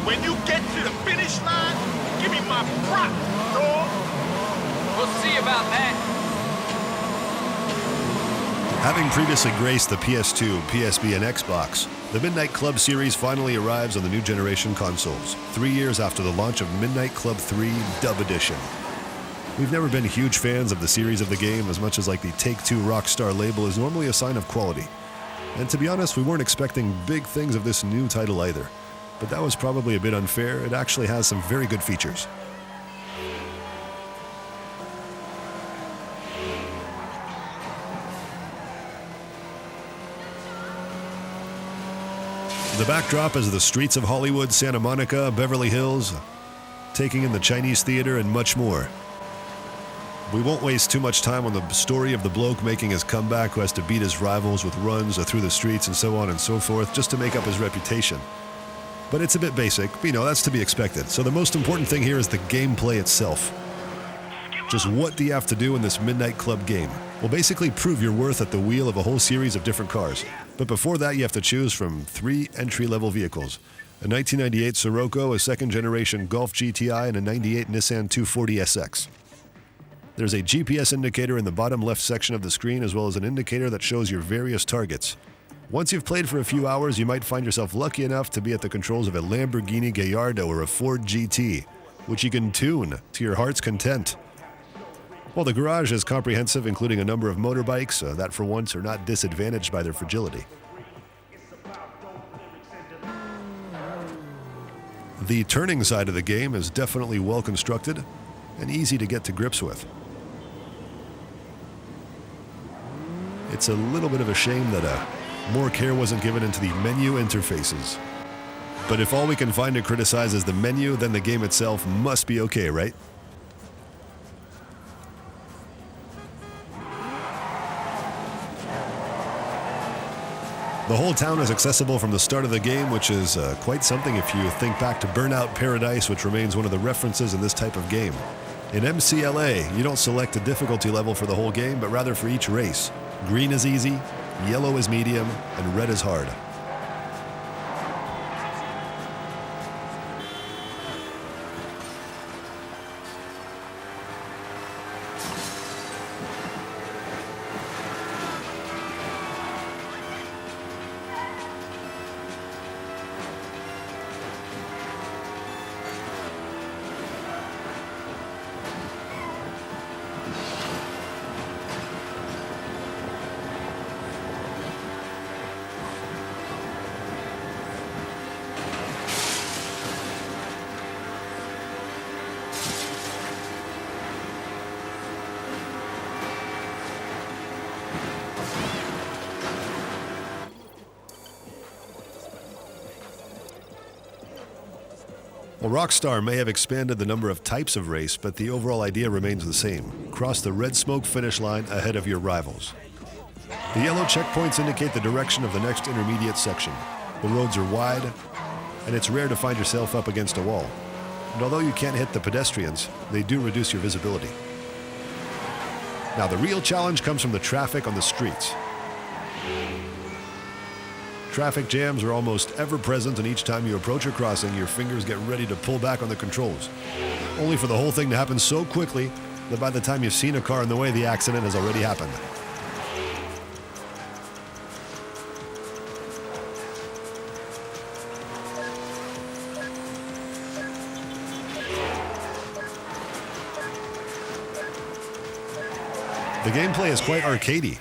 When you get to the finish line, give me my props, dog. We'll see about that. Having previously graced the PS2, PSP, and Xbox, the Midnight Club series finally arrives on the new generation consoles, 3 years after the launch of Midnight Club 3 Dub Edition. We've never been huge fans of the series of the game as much as like the Take-Two Rockstar label is normally a sign of quality. And to be honest, we weren't expecting big things of this new title either. But that was probably a bit unfair. It actually has some very good features. The backdrop is the streets of Hollywood, Santa Monica, Beverly Hills, taking in the Chinese theater, and much more. We won't waste too much time on the story of the bloke making his comeback who has to beat his rivals with runs through the streets and so on and so forth just to make up his reputation. But it's a bit basic, that's to be expected. So the most important thing here is the gameplay itself. Just what do you have to do in this Midnight Club game? Well, basically prove your worth at the wheel of a whole series of different cars. But before that, you have to choose from 3 entry-level vehicles. A 1998 Sirocco, a second-generation Golf GTI, and a 98 Nissan 240SX. There's a GPS indicator in the bottom left section of the screen, as well as an indicator that shows your various targets. Once you've played for a few hours, you might find yourself lucky enough to be at the controls of a Lamborghini Gallardo or a Ford GT, which you can tune to your heart's content. Well, the garage is comprehensive, including a number of motorbikes that for once are not disadvantaged by their fragility. The turning side of the game is definitely well constructed and easy to get to grips with. It's a little bit of a shame that more care wasn't given into the menu interfaces. But if all we can find to criticize is the menu, then the game itself must be okay, right? The whole town is accessible from the start of the game, which is quite something if you think back to Burnout Paradise, which remains one of the references in this type of game. In MCLA, you don't select a difficulty level for the whole game, but rather for each race. Green is easy, yellow is medium, and red is hard. Well, Rockstar may have expanded the number of types of race, but the overall idea remains the same. Cross the red smoke finish line ahead of your rivals. The yellow checkpoints indicate the direction of the next intermediate section. The roads are wide, and it's rare to find yourself up against a wall. And although you can't hit the pedestrians, they do reduce your visibility. Now, the real challenge comes from the traffic on the streets. Traffic jams are almost ever present, and each time you approach a crossing, your fingers get ready to pull back on the controls. Only for the whole thing to happen so quickly that by the time you've seen a car in the way, the accident has already happened. The gameplay is quite arcadey,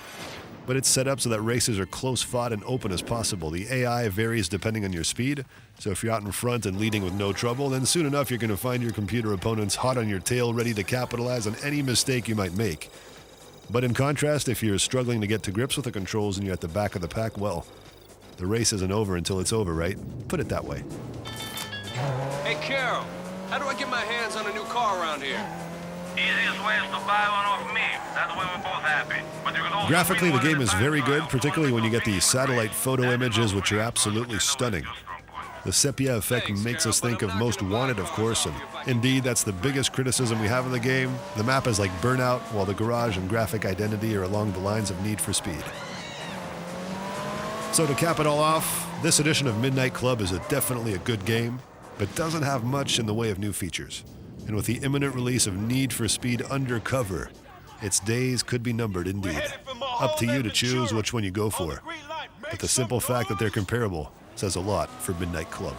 but it's set up so that races are close-fought and open as possible. The AI varies depending on your speed, so if you're out in front and leading with no trouble, then soon enough you're going to find your computer opponents hot on your tail, ready to capitalize on any mistake you might make. But in contrast, if you're struggling to get to grips with the controls and you're at the back of the pack, well, the race isn't over until it's over, right? Put it that way. Hey, Carol, how do I get my hands on a new car around here? Easiest way is to buy one off me. That way we're both happy. But you can also Graphically, the game is very good, trial. particularly when you get the satellite photo images, which are absolutely stunning. The sepia effect makes us think of Most Wanted, of course, and indeed, that's the biggest criticism we have of the game. The map is like Burnout, while the garage and graphic identity are along the lines of Need for Speed. So to cap it all off, this edition of Midnight Club is definitely a good game. but doesn't have much in the way of new features. And with the imminent release of Need for Speed Undercover, its days could be numbered indeed. Up to you to choose which one you go for. But the simple fact that they're comparable says a lot for Midnight Club.